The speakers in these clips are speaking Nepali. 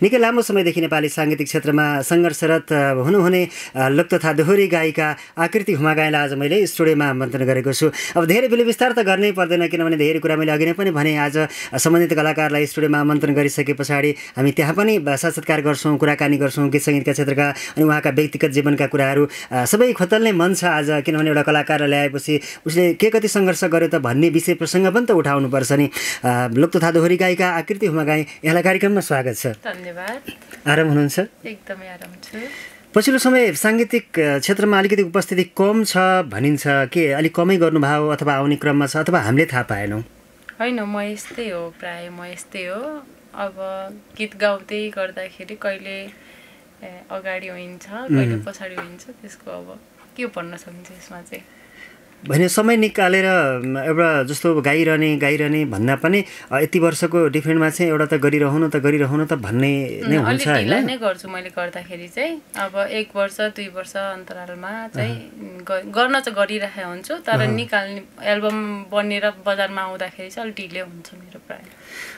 निकै लामो समयदेखि नेपाली साङ्गीतिक क्षेत्रमा सङ्घर्षरत हुनुहुने लोक तथा दोहोरी गायिका आकृति हुमागाईलाई आज मैले स्टुडियोमा आमन्त्रण गरेको छु। अब धेरै विस्तार त गर्नै पर्दैन, किनभने धेरै कुरा मैले अघि नै पनि भने आज सम्बन्धित कलाकारलाई स्टुडियोमा आमन्त्रण गरिसके पछाडि हामी त्यहाँ पनि साक्षात्कार गर्छौँ, कुराकानी गर्छौँ गीत सङ्गीतका क्षेत्रका अनि उहाँका व्यक्तिगत जीवनका कुराहरू सबै खोतल्ने मन छ आज, किनभने एउटा कलाकारलाई ल्याएपछि उसले के कति सङ्घर्ष गर्यो त भन्ने विषय प्रसङ्ग पनि त उठाउनुपर्छ नि। लोक तथा दोहोरी गायिका आकृति हुमागाई, यहाँलाई कार्यक्रममा स्वागत छ। आराम हुनुहुन्छ? एकदमै आराम छु। पछिल्लो समय साङ्गीतिक क्षेत्रमा अलिकति उपस्थिति कम छ भनिन्छ, के अलिक कमै गर्नुभयो अथवा आउने क्रममा छ अथवा हामीले थाहा पाएनौँ? होइन, म यस्तै हो, प्राय म यस्तै हो। अब गीत गाउँदै गर्दाखेरि कहिले अगाडि हुन्छ कहिले पछाडि हुन्छ, त्यसको अब के भन्न सकिन्छ यसमा चाहिँ। भने समय निकालेर एउटा जस्तो गाइरहने भन्दा पनि यति वर्षको डिफरेन्टमा चाहिँ एउटा त गरिरहनु त भन्ने नै हुन्छ हैन? अलिक नै गर्छु मैले गर्दाखेरि चाहिँ। अब 1 वर्ष 2 वर्ष अन्तरालमा चाहिँ गर्न चाहिँ गरिरहेको हुन्छु, तर निकाल्ने एल्बम बनेर बजारमा आउँदाखेरि चाहिँ अलिक ढिले हुन्छ मेरो प्राय।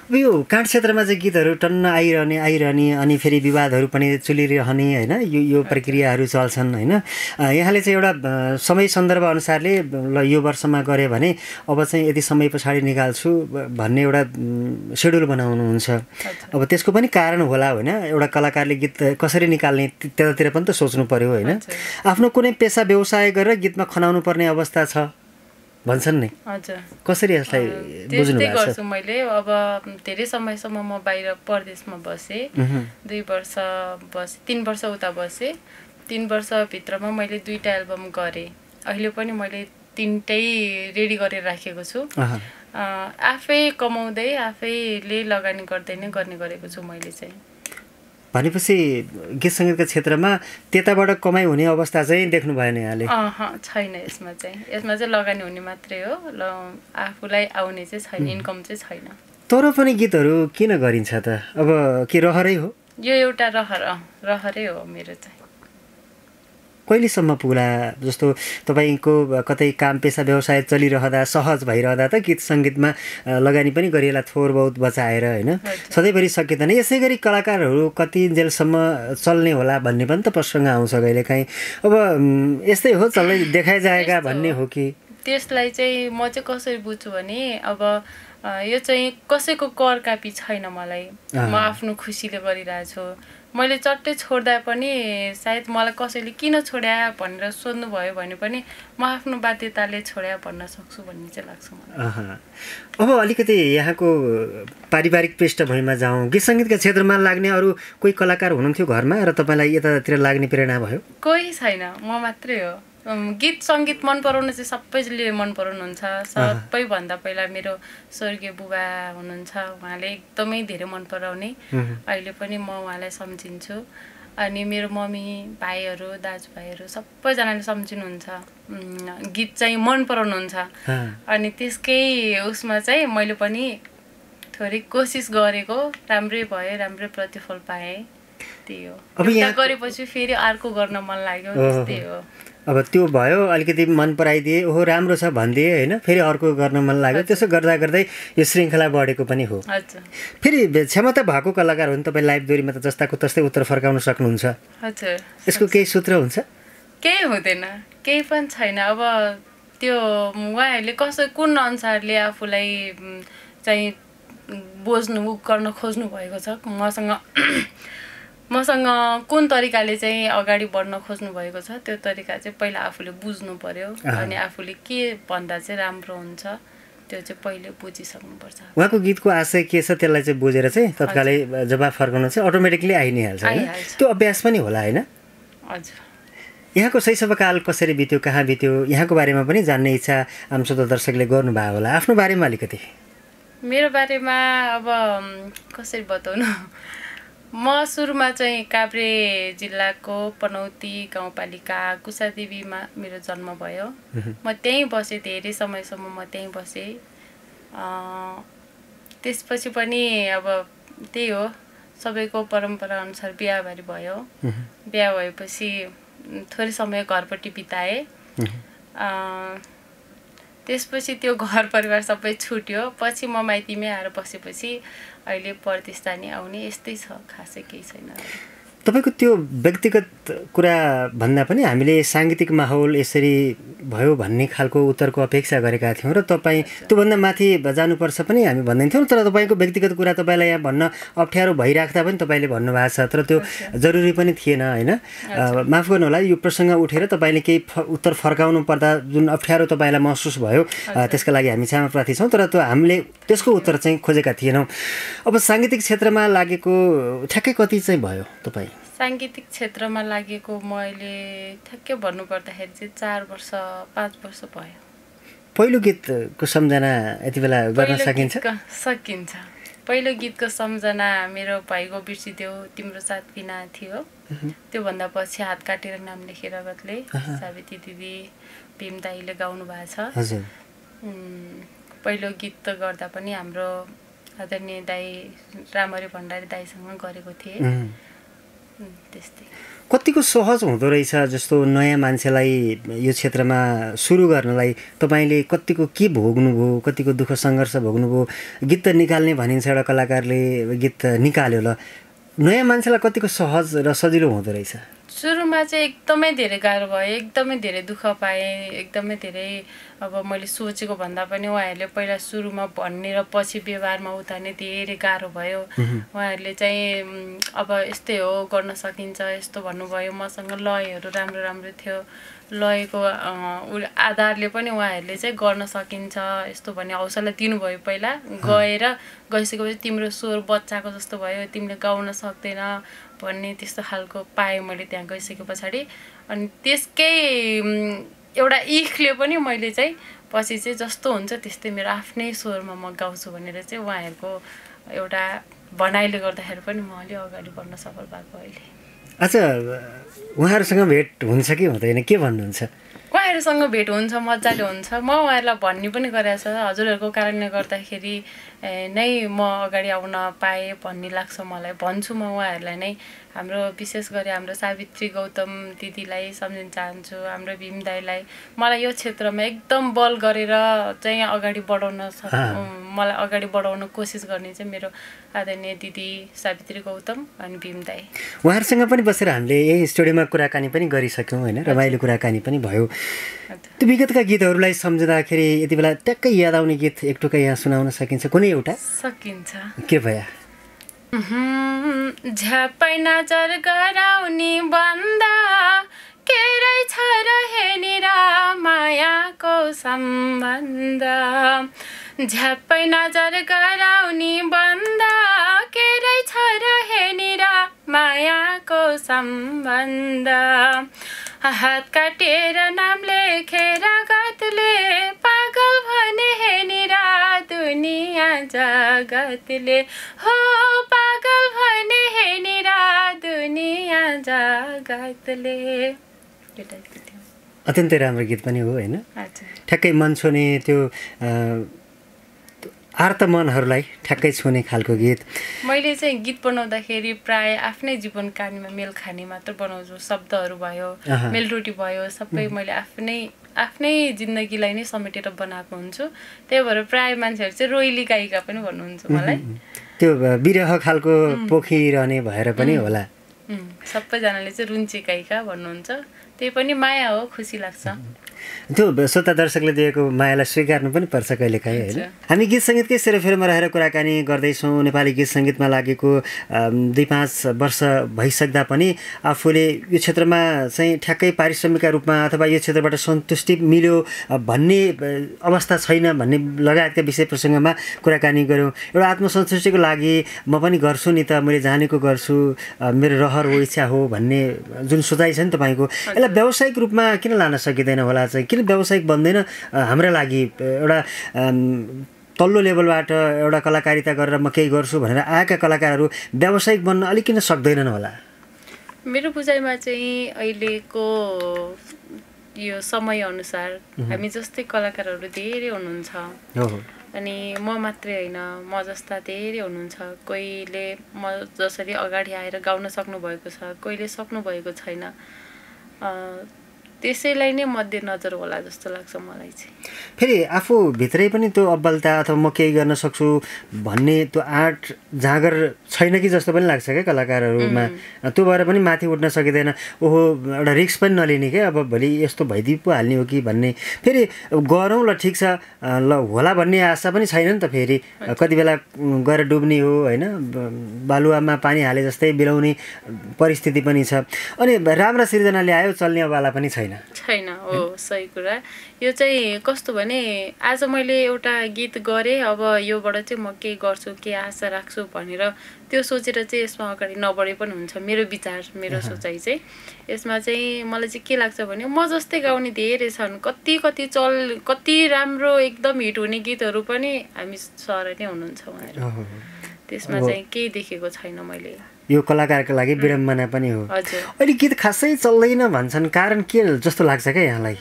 यो काठ क्षेत्रमा चाहिँ गीतहरू टन्न आइरहने अनि फेरि विवादहरू पनि चलिरहने हैन, यो प्रक्रियाहरू चल्छन् हैन। यहाँले चाहिँ एउटा समय सन्दर्भ अनुसारले ल यो वर्षमा गरे भने अब चाहिँ यति समय पछाडि निकाल्छु भन्ने एउटा सेड्युल बनाउनुहुन्छ। अब त्यसको पनि कारण होला होइन, एउटा कलाकारले गीत कसरी निकाल्ने त्यतातिर पनि त सोच्नु पर्यो होइन। आफ्नो कुनै पेसा व्यवसाय गरेर गीतमा खनाउनु पर्ने अवस्था छ भन्छन् नि, कसरी यसलाई बुझ्नु भएको छ? गर्छु मैले। अब धेरै समयसम्म म बाहिर परदेशमा बसेँ, 2 वर्ष बसेँ, 3 वर्ष उता बसेँ। 3 वर्षभित्रमा मैले 2टा एल्बम गरेँ। अहिले पनि मैले 3टै रेडी गरेर राखेको छु। आफै कमाउँदै आफैले लगानी गर्दै नै गर्ने गरेको छु मैले चाहिँ। भनेपछि गीत सङ्गीतका क्षेत्रमा त्यताबाट कमाइ हुने अवस्था चाहिँ देख्नु भएन यहाँले? छैन यसमा चाहिँ लगानी हुने मात्रै हो, आफूलाई आउने चाहिँ छैन, इन्कम चाहिँ छैन। तर पनि गीतहरू किन गरिन्छ त? अब के रहरै हो? यो एउटा रहरै हो मेरो चाहिँ। कहिलेसम्म पुग्ला? जस्तो तपाईँको कतै काम पेसा व्यवसाय चलिरहँदा सहज भइरहँदा त गीत सङ्गीतमा लगानी पनि गरिएला थोर बहुत बचाएर होइन, सधैँभरि सकिँदैन। यसै गरी कलाकारहरू कति जेलसम्म चल्ने होला भन्ने पनि त प्रसङ्ग आउँछ कहिलेकाहीँ। अब यस्तै हो, चल्दै देखाइ जाएगा भन्ने हो कि? त्यसलाई चाहिँ म चाहिँ कसरी बुझ्छु भने, अब यो चाहिँ कसैको कर कापी छैन मलाई, म आफ्नो खुसीले गरिरहेको छु। मैले चट्टै छोड्दा पनि सायद मलाई कसैले किन छोड्या भनेर सोध्नुभयो भने पनि म आफ्नो बाध्यताले छोड्या भन्न सक्छु भन्ने चाहिँ लाग्छ मलाई। अब अलिकति यहाँको पारिवारिक पृष्ठभूमिमा जाउँ। गीत सङ्गीतका क्षेत्रमा लाग्ने अरू कोही कलाकार हुनुहुन्थ्यो घरमा र तपाईँलाई यतातिर लाग्ने प्रेरणा भयो? कोही छैन, म मात्रै हो। गीत सङ्गीत मन पराउनु चाहिँ सबैले मन पराउनुहुन्छ। सबैभन्दा पहिला मेरो स्वर्गीय बुबा हुनुहुन्छ, उहाँले एकदमै धेरै मन पराउने। अहिले पनि म उहाँलाई सम्झिन्छु। अनि मेरो मम्मी, भाइहरू, दाजुभाइहरू सबैजनाले सम्झिनुहुन्छ, गीत चाहिँ मन पराउनुहुन्छ। अनि त्यसकै उसमा चाहिँ मैले पनि थोरै कोसिस गरेको, राम्रै भयो, राम्रै प्रतिफल पाएँ। त्यही हो। एउटा गरेपछि फेरि अर्को गर्न मन लाग्यो, त्यस्तै हो। अब त्यो भयो, अलिकति मन पराइदिए, ओहो राम्रो छ भनिदिए होइन, फेरि अर्को गर्न मन लाग्यो। त्यसो गर्दा गर्दै यो श्रृङ्खला बढेको पनि हो। फेरि क्षमता भएको कलाकार हो भने तपाईँ लाइभ दोहोरीमा त जस्ताको तस्तै उत्तर फर्काउन सक्नुहुन्छ। यसको केही सूत्र हुन्छ? केही हुँदैन, केही पनि छैन। अब त्यो उहाँहरूले कुन अनुसारले आफूलाई चाहिँ बोझ्नु गर्न खोज्नु भएको छ, मसँग कुन तरिकाले चाहिँ अगाडि बढ्न खोज्नु भएको छ, त्यो तरिका चाहिँ पहिला आफूले बुझ्नु पर्यो। अनि आफूले के भन्दा चाहिँ राम्रो हुन्छ त्यो चाहिँ पहिले बुझिसक्नुपर्छ। उहाँको गीतको आशय के छ त्यसलाई चाहिँ बुझेर चाहिँ तत्कालै जवाफ फर्काउन चाहिँ अटोमेटिकली आइ नै हाल्छ हैन? त्यो अभ्यास पनि होला हैन? हजुर। यहाँको शैशवकाल कसरी बित्यो, कहाँ बित्यो, यहाँको बारेमा पनि जान्ने इच्छा आम श्रोता दर्शकले गर्नुभयो होला। आफ्नो बारेमा अलिकति? मेरो बारेमा अब कसरी बताउनु, म सुरुमा चाहिँ काभ्रे जिल्लाको पनौती गाउँपालिका कुसादेवीमा मेरो जन्म भयो। म त्यहीँ बसेँ, धेरै समयसम्म म त्यहीँ बसेँ। त्यसपछि पनि अब त्यही हो, सबैको परम्परा अनुसार बिहाबारी भयो। बिहा भएपछि थोरै समय घरपट्टि बिताएँ। त्यसपछि त्यो घर परिवार सबै छुट्यो। पछि म माइतीमै आएर बसेपछि अहिले प्रतिष्ठानी आउने यस्तै छ, खासै केही छैन। तपाईँको त्यो व्यक्तिगत कुरा भन्दा पनि हामीले साङ्गीतिक माहौल यसरी भयो भन्ने खालको उत्तरको अपेक्षा गरेका थियौँ र तपाईँ त्योभन्दा माथि जानुपर्छ पनि हामी भन्दैनथ्यौँ। तर तपाईँको व्यक्तिगत कुरा तपाईँलाई यहाँ भन्न अप्ठ्यारो भइराख्दा पनि तपाईँले भन्नुभएको छ, तर त्यो जरुरी पनि थिएन होइन। माफ गर्नु होला, यो प्रसङ्ग उठेर तपाईँले केही उत्तर फर्काउनु पर्दा जुन अप्ठ्यारो तपाईँलाई महसुस भयो त्यसका लागि हामी क्षमा प्रार्थी छौँ, तर त्यो हामीले त्यसको उत्तर चाहिँ खोजेका थिएनौँ। अब साङ्गीतिक क्षेत्रमा लागेको ठ्याक्कै कति चाहिँ भयो तपाईँ? साङ्गीतिक क्षेत्रमा लागेको मैले ठ्याक्कै भन्नुपर्दाखेरि चाहिँ 4 वर्ष 5 वर्ष भयो। पहिलो गीतको सम्झना यति बेला गर्न सकिन्छ? सकिन्छ। पहिलो गीतको सम्झना मेरो भाइको बिर्सिदेऊ तिम्रो साथ बिना थियो। त्योभन्दा पछि हात काटेर नाम लेखेर गतले सावित्री दिदी भीम दाईले गाउनु भएको छ। पहिलो गीत त गर्दा पनि हाम्रो आदरणीय दाई रामहरि भण्डारी दाईसँग गरेको थिएँ। त्यस्तै कतिको सहज हुँदो रहेछ जस्तो नयाँ मान्छेलाई यो क्षेत्रमा सुरु गर्नलाई तपाईँले कतिको के भोग्नुभयो, कतिको दुःख सङ्घर्ष भोग्नुभयो? गीत त निकाल्ने भनिन्छ, एउटा कलाकारले गीत निकाल्यो ल, नयाँ मान्छेलाई कतिको सहज र सजिलो हुँदो रहेछ? सुरुमा चाहिँ एकदमै धेरै गाह्रो भयो, एकदमै धेरै दुःख पाएँ, एकदमै धेरै अब मैले सोचेको भन्दा पनि उहाँहरूले पहिला सुरुमा भन्ने र पछि व्यवहारमा उतार्ने धेरै गाह्रो भयो। उहाँहरूले चाहिँ अब यस्तै हो गर्न सकिन्छ यस्तो भन्नुभयो। मसँग लयहरू राम्रो राम्रो थियो, लयको आधारले पनि उहाँहरूले चाहिँ गर्न सकिन्छ यस्तो भन्ने हौसला दिनुभयो। पहिला गइसकेपछि तिम्रो स्वर बच्चाको जस्तो भयो, तिमीले गाउन सक्दैन भन्ने त्यस्तो खालको पाएँ मैले त्यहाँ गइसके पछाडि। अनि त्यसकै एउटा इखले पनि मैले चाहिँ पछि चाहिँ जस्तो हुन्छ त्यस्तै मेरो आफ्नै स्वरमा म गाउँछु भनेर चाहिँ उहाँहरूको एउटा भनाइले गर्दाखेरि पनि म अलि अगाडि बढ्न सफल भएको अहिले। अच्छा, उहाँहरूसँग भेट हुन्छ कि हुँदैन, के भन्नुहुन्छ? उहाँहरूसँग भेट हुन्छ, मजाले हुन्छ। म उहाँहरूलाई भन्ने पनि गरेको छ, हजुरहरूको कारणले गर्दाखेरि नै म अगाडि आउन पाएँ भन्ने लाग्छ मलाई। भन्छु म उहाँहरूलाई नै। हाम्रो विशेष गरी हाम्रो सावित्री गौतम दिदीलाई सम्झिन चाहन्छु, हाम्रो भीम दाईलाई। मलाई यो क्षेत्रमा एकदम बल गरेर चाहिँ अगाडि बढाउन मलाई अगाडि बढाउन कोसिस गर्ने चाहिँ मेरो आदरणीय दिदी सावित्री गौतम अनि भीम दाई। उहाँहरूसँग पनि बसेर हामीले यही स्टुडियोमा कुराकानी पनि गरिसक्यौँ होइन, रमाइलो कुराकानी पनि भयो। त्यो विगतका गीतहरूलाई सम्झँदाखेरि यति बेला ट्याक्कै याद आउने गीत एक टुक्का यहाँ सुनाउन सकिन्छ कुनै एउटा? सकिन्छ। के भयो? झ्यापै नजर गराउने बन्दा के रहेछ रहेनिर मायाको सम्बन्ध। झ्यापै नजर गराउने बन्दा के रहेछ रहेनिर मायाको सम्बन्ध। हात काटेर नाम लेखेर गतले पागल भने हेनिर दुनिया जगतले। हो पागल भने हेनिर दुनिया जगतले। अत्यन्तै राम्रो गीत पनि हो होइन, ठ्याक्कै मन छुने त्यो आर्त मनहरूलाई ठ्याक्कै छुने खालको गीत। मैले चाहिँ गीत बनाउँदाखेरि प्राय आफ्नै जीवन कानीमा मेल खाने मात्र बनाउँछु। शब्दहरू भयो, मेलरोटी भयो, सबै मैले आफ्नै जिन्दगीलाई नै समेटेर बनाएको हुन्छु। त्यही भएर प्राय मान्छेहरू चाहिँ रोइली गायिका पनि भन्नुहुन्छ मलाई। त्यो विरह खालको पोखिरहने भएर पनि होला। सबैजनाले चाहिँ रुन्चे गायिका भन्नुहुन्छ। त्यही पनि माया हो, खुसी लाग्छ। त्यो श्रोता दर्शकले दिएको मायालाई स्वीकार्नु पनि पर्छ कहिलेकाहीँ होइन। हामी गीत सङ्गीतकै सेरोफेरोमा रहेर कुराकानी गर्दैछौँ। नेपाली गीत सङ्गीतमा लागेको 2-5 वर्ष भइसक्दा पनि आफूले यो क्षेत्रमा चाहिँ ठ्याक्कै पारिश्रमिकका रूपमा अथवा यो क्षेत्रबाट सन्तुष्टि मिल्यो भन्ने अवस्था छैन भन्ने लगायतका विषय प्रसङ्गमा कुराकानी गऱ्यौँ। एउटा आत्मसन्तुष्टिको लागि म पनि गर्छु नि त, मैले जानेको गर्छु, मेरो रहर हो, इच्छा हो भन्ने जुन सोचाइ छ नि तपाईँको, यसलाई व्यावसायिक रूपमा किन लान सकिँदैन होला? किन व्यावसायिक बन्दैन? हाम्रा लागि एउटा तल्लो लेभलबाट एउटा कलाकारिता गरेर म केही गर्छु भनेर आएका कलाकारहरू व्यावसायिक बन्न अलिक किन सक्दैनन् होला? मेरो बुझाइमा चाहिँ अहिलेको यो समयअनुसार हामी जस्तै कलाकारहरू धेरै हुनुहुन्छ। अनि म मात्रै होइन, म जस्ता धेरै हुनुहुन्छ। कोहीले म जसरी अगाडि आएर गाउन सक्नुभएको छ, कोहीले सक्नुभएको छैन। त्यसैलाई नै मध्यनजर होला जस्तो लाग्छ मलाई चाहिँ। फेरि आफूभित्रै पनि त्यो अब्बलता अथवा म केही गर्न सक्छु भन्ने त्यो आर्ट जाँगर छैन कि जस्तो पनि लाग्छ क्या कलाकारहरूमा। त्यो भएर पनि माथि उठ्न सकिँदैन, ओहो एउटा रिस्क पनि नलिने क्या, अब भोलि यस्तो भइदिइ पो हाल्ने हो कि भन्ने। फेरि गरौँ ल ठिक छ ल होला भन्ने आशा पनि छैन नि त। फेरि कति बेला गएर डुब्ने हो होइन, बालुवामा पानी हाले जस्तै बिलाउने परिस्थिति पनि छ। अनि राम्रा सिर्जना ल्यायो चल्नेवाला पनि छैन। हो सही कुरा। यो चाहिँ कस्तो भने आज मैले एउटा गीत गरेँ, अब योबाट चाहिँ म के गर्छु के आशा राख्छु भनेर त्यो सोचेर चाहिँ यसमा अगाडि नबढे पनि हुन्छ। मेरो विचार मेरो सोचाइ चाहिँ यसमा चाहिँ मलाई चाहिँ के लाग्छ भने म जस्तै गाउने धेरै छन्, कति राम्रो एकदम हिट हुने गीतहरू पनि हामी सर नै हुनुहुन्छ उहाँहरू। त्यसमा चाहिँ केही देखेको छैन मैले। यो कलाकारको लागि विडम्बना पनि हो। अहिले गीत खासै चल्दैन भन्छन्, कारण के जस्तो लाग्छ क्या यहाँलाई?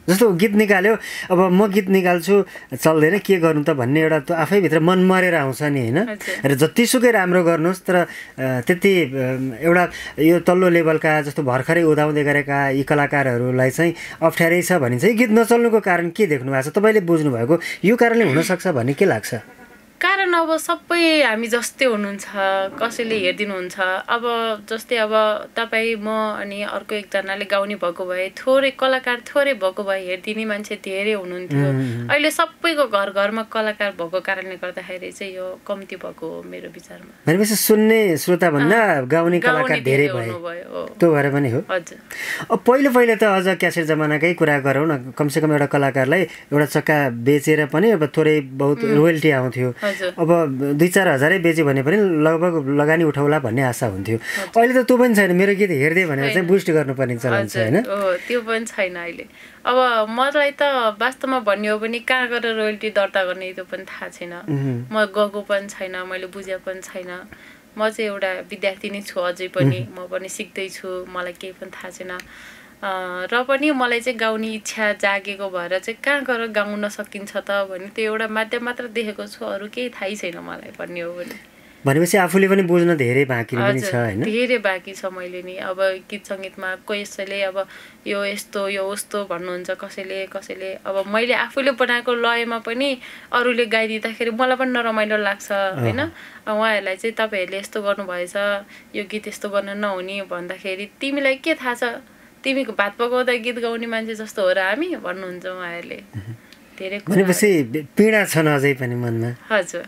जस्तो गीत निकाल्यो, अब म गीत निकाल्छु चल्दैन के गर्नु त भन्ने एउटा त्यो आफैभित्र मन मरेर आउँछ नि होइन। र जतिसुकै राम्रो गर्नुहोस् तर त्यति एउटा यो तल्लो लेभलका जस्तो भर्खरै उदाउँदै गरेका यी कलाकारहरूलाई चाहिँ अप्ठ्यारै छ भने चाहिँ गीत नचल्नुको कारण के देख्नु भएको छ तपाईँले बुझ्नुभएको? यो कारणले हुनसक्छ भन्ने के लाग्छ? कारण अब सबै हामी जस्तै हुनुहुन्छ, कसैले हेरिदिनुहुन्छ। अब जस्तै अब तपाईँ म अनि अर्को एकजनाले गाउने भएको भए कलाकार थोरै भएको भए हेरिदिने मान्छे धेरै हुनुहुन्थ्यो। अहिले सबैको घरमा कलाकार भएको कारणले गर्दाखेरि चाहिँ यो कम्ती भएको हो मेरो विचारमा। भनेपछि सुन्ने श्रोताभन्दा गाउने कलाकार धेरै भयो, त्यो भएर पनि हो। हजुर। अब पहिलो त अझ क्यासेट जमानाकै कुरा गरौँ न, कमसेकम एउटा कलाकारलाई एउटा चक्का बेचेर पनि अब थोरै बहुत रोयल्टी आउँथ्यो। अब 2-4 हजारै बेच्यो भने पनि लगभग लगानी उठाउला भन्ने आशा हुन्थ्यो। अहिले त त्यो पनि छैन। मेरो गीत हेर्दै भनेर चाहिँ बुस्ट गर्नुपर्ने चलन छ होइन? त्यो पनि छैन अहिले। अब मलाई त वास्तवमा भन्ने हो भने कहाँ गएर रोयल्टी दर्ता गर्ने त्यो पनि थाहा छैन। म गएको पनि छैन, मैले बुझे पनि छैन। म चाहिँ एउटा विद्यार्थी नै छु अझै पनि, म पनि सिक्दैछु, मलाई केही पनि थाहा छैन। र पनि मलाई चाहिँ गाउने इच्छा जागेको भएर चाहिँ कहाँ गएर गाउन सकिन्छ त भने त्यो एउटा माध्यम मात्र देखेको छु, अरू केही थाहै छैन मलाई भन्ने हो भने। भनेपछि आफूले पनि बुझ्न धेरै बाँकी पनि छ होइन? धेरै बाँकी छ। मैले नि अब गीत सङ्गीतमा कसैले अब यो यस्तो यो उस्तो भन्नुहुन्छ, कसैले अब मैले आफूले बनाएको लयमा पनि अरूले गाइदिँदाखेरि मलाई पनि नरमाइलो लाग्छ होइन। उहाँहरूलाई चाहिँ तपाईँहरूले यस्तो गर्नुभएछ, यो गीत यस्तो गर्न नहुने भन्दाखेरि तिमीलाई के थाहा छ, तिमी भात पकाउँदा गीत गाउने मान्छे जस्तो हो र हामी भन्नुहुन्छ उहाँहरूले। धेरै भनेपछि पीडा छन् अझै पनि मनमा। हजुर।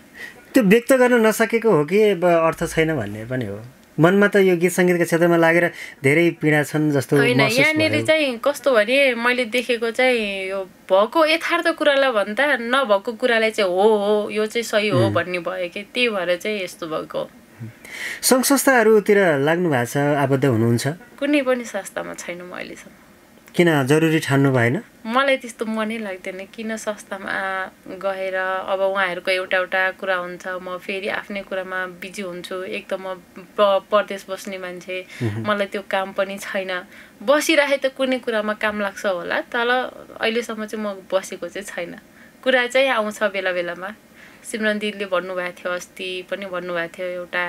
त्यो व्यक्त गर्न नसकेको हो कि अर्थ छैन भन्ने पनि हो? मनमा त यो गीत सङ्गीतको क्षेत्रमा लागेर धेरै पीडा छन् जस्तो होइन। यहाँनिर चाहिँ कस्तो भने मैले देखेको चाहिँ यो भएको यथार्थ कुरालाई भन्दा नभएको कुरालाई चाहिँ हो यो चाहिँ सही हो भन्ने भयो कि, त्यही भएर चाहिँ यस्तो भएको। सङ्घ संस्थाहरूतिर लाग्नु भएको छ, आबद्ध हुनुहुन्छ? कुनै पनि संस्थामा छैन म अहिलेसम्म। किन जरुरी ठान्नु भएन? मलाई त्यस्तो मनै लाग्दैन किन संस्थामा गएर। अब उहाँहरूको एउटा कुरा हुन्छ, म फेरि आफ्नै कुरामा बिजी हुन्छु। एक त म परदेश बस्ने मान्छे, मलाई त्यो काम पनि छैन। बसिराखे त कुनै कुरामा काम लाग्छ होला, तर अहिलेसम्म चाहिँ म बसेको चाहिँ छैन। कुरा चाहिँ आउँछ बेला बेलामा। सिमरन दिदीले भन्नुभएको थियो, अस्ति पनि भन्नुभएको थियो एउटा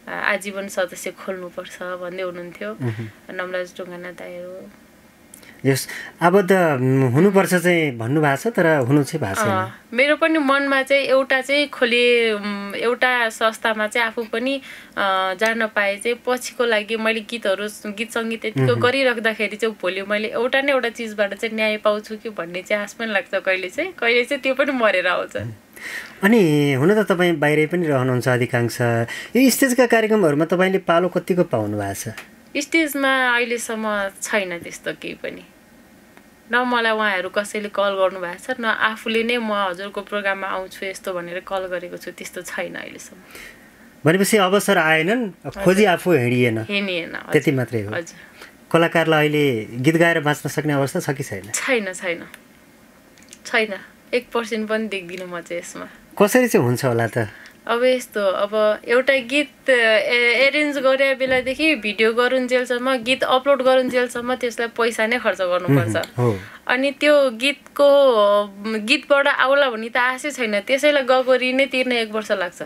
आजीवन सदस्य खोल्नुपर्छ भन्दै हुनुहुन्थ्यो नमराज ढुङ्गाना दाइहरू। यस आबद्ध हुनुपर्छ चाहिँ भन्नुभएको छ, तर हुनु चाहिँ भएको छैन। मेरो पनि मनमा चाहिँ एउटा चाहिँ एउटा संस्थामा चाहिँ आफू पनि जान पाए चाहिँ पछिको लागि मैले गीत सङ्गीत यतिको गरिराख्दाखेरि चाहिँ भोलि मैले एउटा न एउटा चिजबाट चाहिँ न्याय पाउँछु कि भन्ने चाहिँ आश पनि लाग्छ। कहिले चाहिँ त्यो पनि मरेर आउँछ। अनि हुन त तपाईँ बाहिरै पनि रहनुहुन्छ अधिकांश। यो स्टेजका कार्यक्रमहरूमा तपाईँले पालो कतिको पाउनु भएको छ? स्टेजमा अहिलेसम्म छैन त्यस्तो केही पनि। न मलाई उहाँहरू कसैले कल गर्नुभएको छ, न आफूले नै म हजुरको प्रोग्राममा आउँछु यस्तो भनेर कल गरेको छु, त्यस्तो छैन अहिलेसम्म। भनेपछि अवसर आएनन्, खोजी आफू हिँडिएन, त्यति मात्रै हो। कलाकारलाई अहिले गीत गाएर बाँच्न सक्ने अवस्था छ कि छैन? छैन 1% पनि देख्दिनँ म चाहिँ यसमा। कसरी चाहिँ हुन्छ होला त? अब यस्तो, अब एउटा गीत एरेन्ज गरे बेलादेखि भिडियो गरुन्जेलसम्म, गीत अपलोड गरुन्जेलसम्म त्यसलाई पैसा नै खर्च गर्नुपर्छ। अनि त्यो गीतबाट आउला भन्ने त आशै छैन, त्यसैलाई गएको ऋण नै तिर्न 1 वर्ष लाग्छ।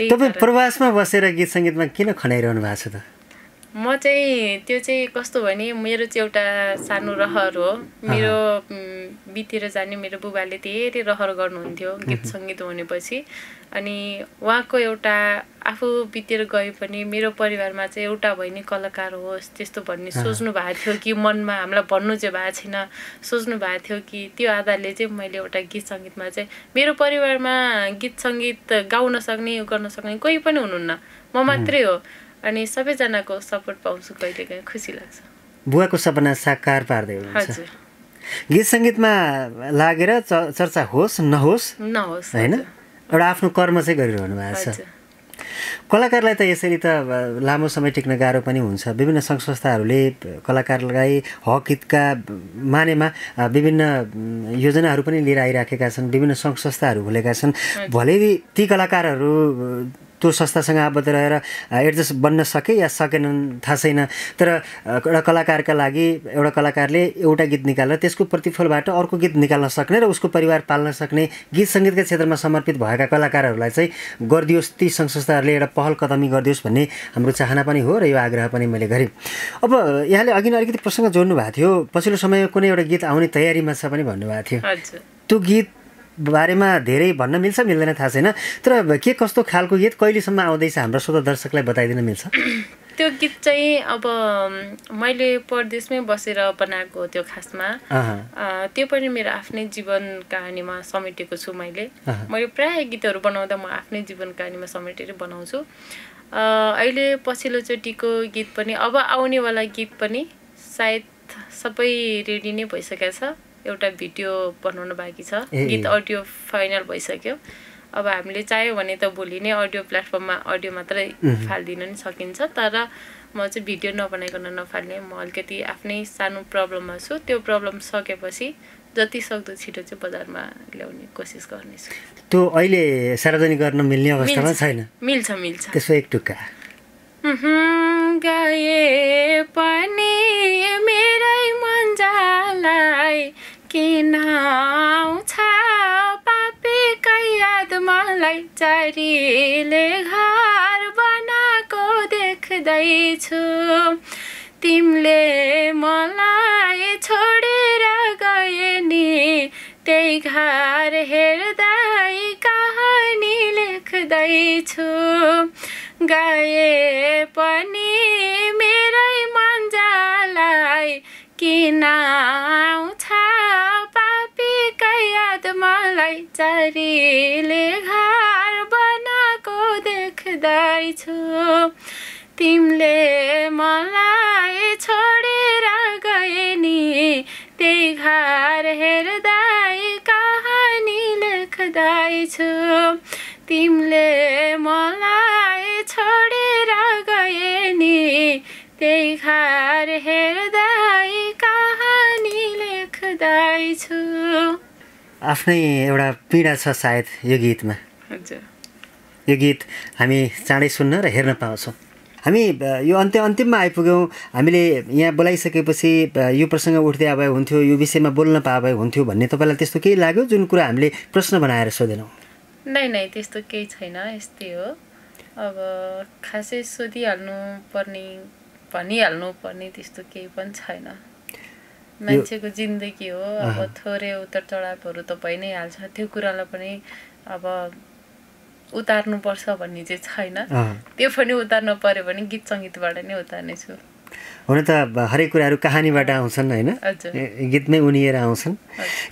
तपाईँ प्रवासमा बसेर गीत सङ्गीतमा किन खनाइरहनु भएको छ त? म चाहिँ त्यो चाहिँ कस्तो भने मेरो चाहिँ एउटा सानो रहर हो मेरो बितेर जाने मेरो बुबाले धेरै रहर गर्नुहुन्थ्यो गीत सङ्गीत भनेपछि अनि उहाँको एउटा आफू बितेर गए पनि मेरो परिवारमा चाहिँ एउटा भए नि कलाकार होस् त्यस्तो भन्ने सोच्नु भएको थियो कि मनमा हामीलाई भन्नु चाहिँ भएको छैन सोच्नु भएको थियो कि त्यो आधारले चाहिँ मैले एउटा गीत सङ्गीतमा चाहिँ मेरो परिवारमा गीत सङ्गीत गाउन सक्ने गर्न सक्ने कोही पनि हुनुहुन्न म मात्रै हो अनि सबैजनाको सपोर्ट पाउँछु कहिलेकाहीँ खुसी लाग्छ बुवाको सपना साकार पार्दै हुनुहुन्छ गीत सङ्गीतमा लागेर चर्चा होस् नहोस् होइन एउटा आफ्नो कर्म चाहिँ गरिरहनु भएको छ कलाकारलाई त यसरी त लामो समय टिक्न गाह्रो पनि हुन्छ विभिन्न सङ्घ संस्थाहरूले कलाकारलाई हक हितका मानेमा विभिन्न योजनाहरू पनि लिएर आइराखेका छन् विभिन्न सङ्घ संस्थाहरू खोलेका छन् भले ती कलाकारहरू त्यो संस्थासँग आबद्ध रहेर एडजस्ट बन्न सके या सकेनन् थाहा छैन तर एउटा कलाकारका लागि एउटा कलाकारले एउटा गीत निकालेर त्यसको प्रतिफलबाट अर्को गीत निकाल्न सक्ने र उसको परिवार पाल्न सक्ने गीत सङ्गीतका क्षेत्रमा समर्पित भएका कलाकारहरूलाई चाहिँ गरिदियोस् ती सङ्घ संस्थाहरूले एउटा पहल कदमी गरिदियोस् भन्ने हाम्रो चाहना पनि हो र यो आग्रह पनि मैले गरेँ अब यहाँले अघि नै अलिकति प्रसङ्ग जोड्नु भएको थियो पछिल्लो समय कुनै एउटा गीत आउने तयारीमा छ पनि भन्नुभएको थियो त्यो गीत बारेमा धेरै भन्न मिल्छ मिल्दैन थाहा छैन तर के कस्तो खालको गीत कहिलेसम्म आउँदैछ हाम्रो श्रोता दर्शकलाई बताइदिन मिल्छ त्यो गीत चाहिँ अब मैले परदेशमै बसेर बनाएको हो त्यो खासमा त्यो पनि मेरो आफ्नै जीवन कहानीमा समेटेको छु मैले प्राय गीतहरू बनाउँदा म आफ्नै जीवन कहानीमा समेटेर बनाउँछु अहिले पछिल्लो चोटिको गीत पनि अब आउनेवाला गीत पनि सायद सबै रेडी नै भइसकेको छ एउटा भिडियो बनाउनु बाँकी छ गीत अडियो फाइनल भइसक्यो अब हामीले चाह्यो भने त भोलि नै अडियो प्लेटफर्ममा अडियो मात्रै फालिदिन नि सकिन्छ तर म चाहिँ भिडियो नबनाइकन नफाल्ने म अलिकति आफ्नै सानो प्रब्लममा छु त्यो प्रब्लम सकेपछि जति सक्दो छिटो चाहिँ बजारमा ल्याउने कोसिस गर्नेछु त्यो अहिले सार्वजनिक गर्न मिल्ने अवस्थामा छैन मिल्छ त्यसो एक टुक्का गए पनि मेरै मन्जालाई किन आउँछ पापीकै याद मलाई चारीले घर बनाएको देख्दैछु तिमीले मलाई छोडेर गए नि त्यही घर हेर्दै कहानी लेख्दैछु गए पनि मेरै मन्जालाई किन आउँछ पापीकै याद मलाई चारीले घर बनाएको देख्दैछु तिमीले मलाई छोडेर गए नि त्यही घर हेर्दै कहानी लेख्दैछु तिमीले मलाई छोडेर गए नि त्यही घर हेर्दै कहानी लेख्दैछु आफ्नै एउटा पीडा छ सायद यो गीतमा यो गीत हामी चाँडै सुन्न र हेर्न पाउँछौँ हामी यो अन्तिममा आइपुग्यौँ हामीले यहाँ बोलाइसकेपछि यो प्रसङ्ग उठ्दै आए हुन्थ्यो यो विषयमा बोल्न पाए हुन्थ्यो भन्ने तपाईँलाई त्यस्तो केही लाग्यो जुन कुरा हामीले प्रश्न बनाएर सोधेनौँ नै त्यस्तो केही छैन यस्तै हो अब खासै सोधिहाल्नु पर्ने भनिहाल्नु पर्ने त्यस्तो केही पनि छैन मान्छेको जिन्दगी हो अब थोरै उतार चढावहरू त भइ नै हाल्छ त्यो कुरालाई पनि अब उतार्नुपर्छ भन्ने चाहिँ छैन त्यो पनि उतार्नु पर्यो भने गीत सङ्गीतबाट नै उतार्नेछु हुन त हरेक कुराहरू कहानीबाट आउँछन् होइन गीतमै उनिएर आउँछन्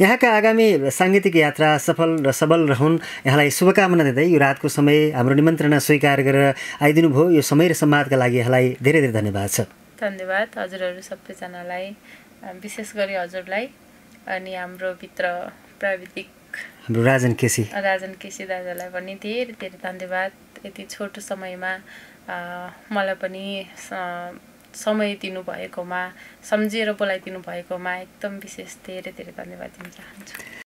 यहाँका आगामी साङ्गीतिक यात्रा सफल र सबल रहन् यहाँलाई शुभकामना दिँदै यो रातको समय हाम्रो निमन्त्रणा स्वीकार गरेर आइदिनु भयो यो समय र सम्वादका लागि यहाँलाई धेरै धेरै धन्यवाद छ धन्यवाद हजुरहरू सबैजनालाई विशेष गरी हजुरलाई अनि हाम्रो भित्र प्राविधिक हाम्रो राजन केसी दादालाई पनि धेरै धेरै धन्यवाद यति छोटो समयमा मलाई पनि समय दिनुभएकोमा सम्झेर बोलाइदिनु भएकोमा एकदम विशेष धेरै धेरै धन्यवाद दिन चाहन्छु